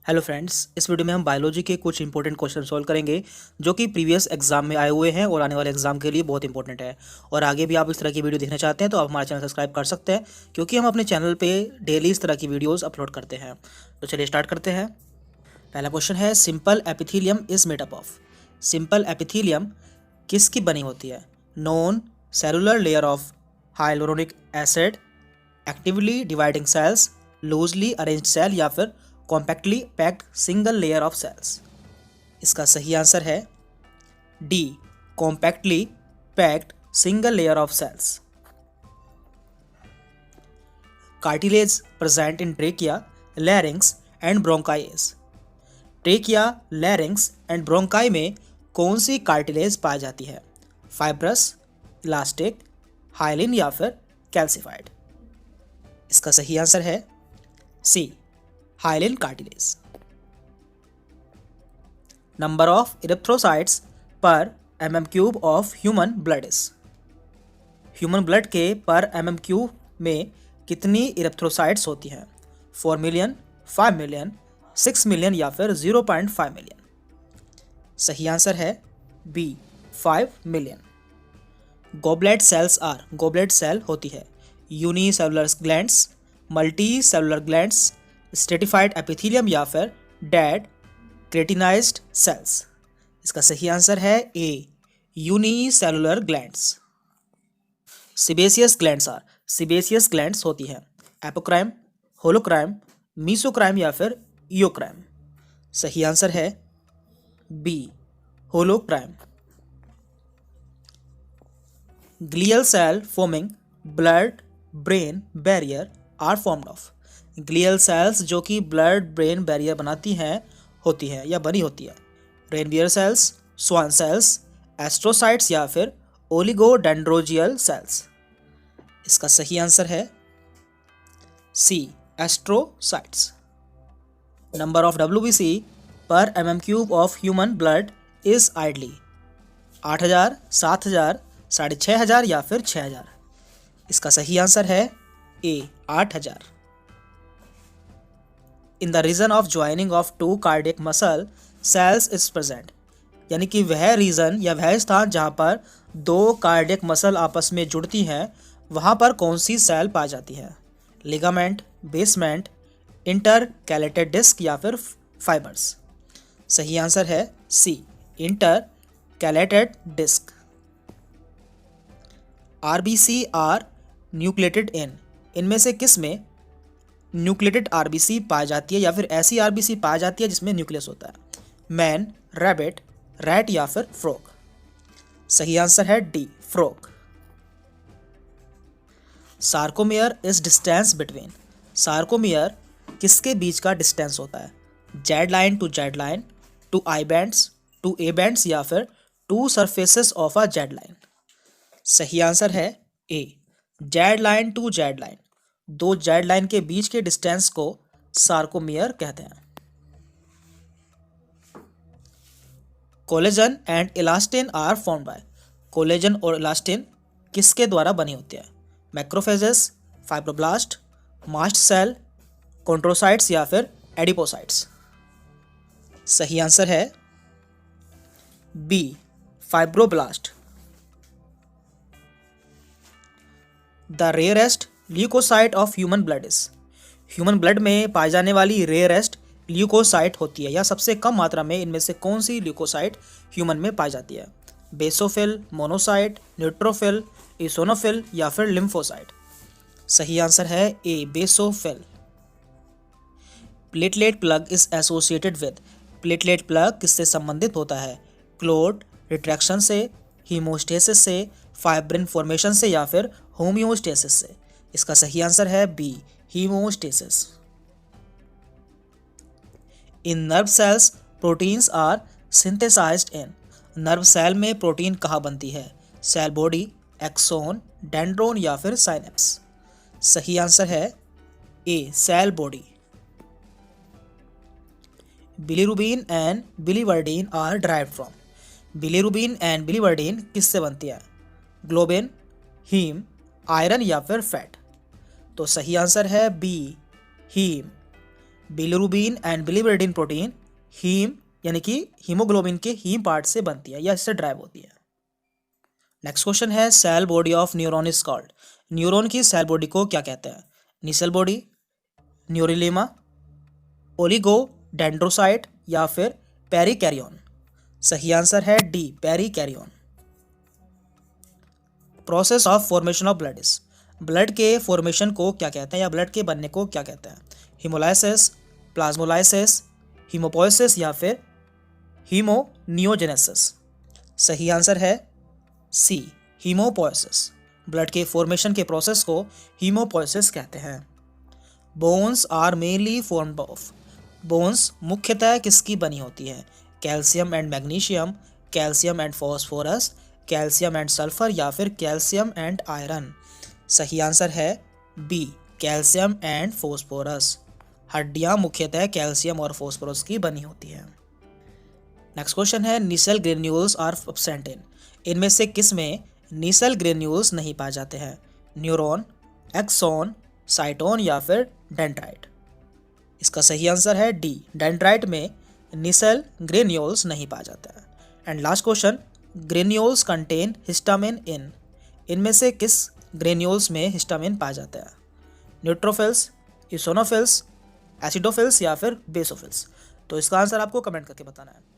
Hello friends, इस video में हम बायोलॉजी के कुछ इंपॉर्टेंट क्वेश्चन सॉल्व करेंगे जो कि प्रीवियस एग्जाम में आए हुए हैं और आने वाले एग्जाम के लिए बहुत इंपॉर्टेंट है। और आगे भी आप इस तरह की वीडियो देखना चाहते हैं तो आप हमारा चैनल सब्सक्राइब कर सकते हैं, क्योंकि हम अपने चैनल पे डेली इस तरह की वीडियोज़ अपलोड करते हैं। तो चलिए स्टार्ट करते हैं। पहला क्वेश्चन है, simple epithelium is made up of. Simple epithelium किसकी बनी होती है? Non cellular layer of hyaluronic acid, actively dividing cells, loosely arranged cell या फिर compactly packed single layer of cells. इसका सही आंसर है D, compactly packed single layer of cells. Cartilage present in trachea, larynx and bronchi. Trachea, larynx and bronchi में कौन सी cartilage पाई जाती है? Fibrous, elastic, hyaline या फिर कैल्सिफाइड। इसका सही आंसर है C, hyaline cartilage. Number of erythrocytes per mm³ of human blood is. Human blood के पर mm³ में कितनी इरिथ्रोसाइट्स होती हैं? 4 मिलियन, 5 मिलियन, 6 मिलियन या फिर 0.5 मिलियन। सही आंसर है B, 5 million. Goblet cells are, goblet cell होती है unicellular glands, multi cellular glands, stratified epithelium या फिर डेड क्रेटिनाइज्ड सेल्स। इसका सही आंसर है A, unicellular glands. Sebaceous glands are, sebaceous glands होती है एपोक्राइम, होलोक्राइम, मीसोक्राइम या फिर इयोक्राइम। सही आंसर है B, holocrine. Glial cell forming blood brain barrier are formed of. Glial cells जो कि ब्लड ब्रेन बैरियर बनाती हैं होती है या बनी होती है Ranvier cells, Schwann cells, astrocytes या फिर ओलिगोडेंड्रोजियल सेल्स। इसका सही आंसर है C, astrocytes. Number of WBC per mm³ of human blood is ideally 8000, 7000, 6500 या फिर 6000। इसका सही आंसर है A, 8000। In the region of joining of two cardiac muscle cells is present. यानी कि वह रीजन या वह स्थान जहाँ पर दो कार्डियक मसल आपस में जुड़ती हैं वहाँ पर कौन सी सेल पाई जाती है? लिगामेंट, बेसमेंट, इंटरकैलेटेड डिस्क या फिर फाइबर्स। सही आंसर है C, intercalated disc. RBC are nucleated in, इनमें से किस में न्यूक्लिएटेड RBC पाई जाती है या फिर ऐसी RBC पाई जाती है जिसमें न्यूक्लियस होता है? मैन, रैबिट, रैट या फिर फ्रॉग। सही आंसर है D, frog. Sarcomere is distance between. Sarcomere किसके बीच का डिस्टेंस होता है? Z line to Z line, to I bands, to A bands या फिर to surfaces of a Z line. सही आंसर है A, Z line to Z line. दो जेड लाइन के बीच के डिस्टेंस को सार्कोमियर कहते हैं। Collagen and elastin are formed by. Collagen और इलास्टिन किसके द्वारा बनी होती है? Macrophages, fibroblast, mast cell, chondrocytes या फिर एडिपोसाइट्स। सही आंसर है B, fibroblast. The rarest leukocyte of human blood is. Human blood में पाई जाने वाली रेयरेस्ट ल्यूकोसाइट होती है या सबसे कम मात्रा में इनमें से कौन सी ल्यूकोसाइट ह्यूमन में पाई जाती है? बेसोफिल, मोनोसाइट, न्यूट्रोफिल, इसोनोफिल या फिर लिम्फोसाइट। सही आंसर है A, basophil. Platelet plug is associated with. Platelet plug किससे संबंधित होता है? क्लोट रिट्रैक्शन से, हीमोस्टेसिस से, फाइब्रिन फॉर्मेशन से या फिर होम्योस्टेसिस से। इसका सही आंसर है B, haemostasis. In nerve cells proteins are synthesised in. Nerve cell में प्रोटीन कहाँ बनती है? सेल बॉडी, एक्सोन, डेंड्रोन या फिर साइनेप्स। सही आंसर है A, cell body. Bilirubin and biliverdin are derived from. Bilirubin and biliverdin किससे बनती है? ग्लोबिन, हीम, आयरन या फिर फैट। तो सही आंसर है B, haem. Bilirubin and bilirubin protein haem यानी कि हीमोग्लोबिन के हीम पार्ट से बनती है या इससे ड्राइव होती है। नेक्स्ट क्वेश्चन है cell body of neuron is called. Neuron की सेल बॉडी को क्या कहते हैं? नीसल बॉडी, न्यूरिलेमा, ओलिगो डेंड्रोसाइट या फिर पेरिकैरियन। सही आंसर है D, perikaryon. Process of formation of blood is. Blood के फॉर्मेशन को क्या कहते हैं या ब्लड के बनने को क्या कहते हैं? हीमोलाइसिस, प्लाज्मोलाइसिस, हीमोपोइसिस या फिर हीमोनियोजेनेसिस। सही आंसर है सी, हीमोपोइसिस। ब्लड के फॉर्मेशन के प्रोसेस को हीमोपोइसिस कहते हैं। Bones are mainly formed of. Bones मुख्यतः किसकी बनी होती है? Calcium and magnesium, calcium and phosphorus, calcium and sulphur या फिर कैल्शियम एंड आयरन। सही आंसर है बी, कैल्शियम एंड फॉस्फोरस। हड्डियां मुख्यतः कैल्शियम और फॉस्फोरस की बनी होती हैं। नेक्स्ट क्वेश्चन है नीसल ग्रेन्यूल्स आर एब्सेंट इन। इनमें से किस में नीसल ग्रेन्यूल्स नहीं पाए जाते हैं? न्यूरॉन, एक्सॉन, साइटोन या फिर डेंड्राइट। इसका सही आंसर है डी, डेंड्राइट में नीसल ग्रेन्यूल्स नहीं पाया जाता है। And last question, granules contain histamine in. इनमें से किस ग्रेन्यूल्स में हिस्टामिन पाया जाता है? न्यूट्रोफिल्स, इसोनोफिल्स, एसिडोफिल्स या फिर बेसोफिल्स। तो इसका आंसर आपको कमेंट करके बताना है।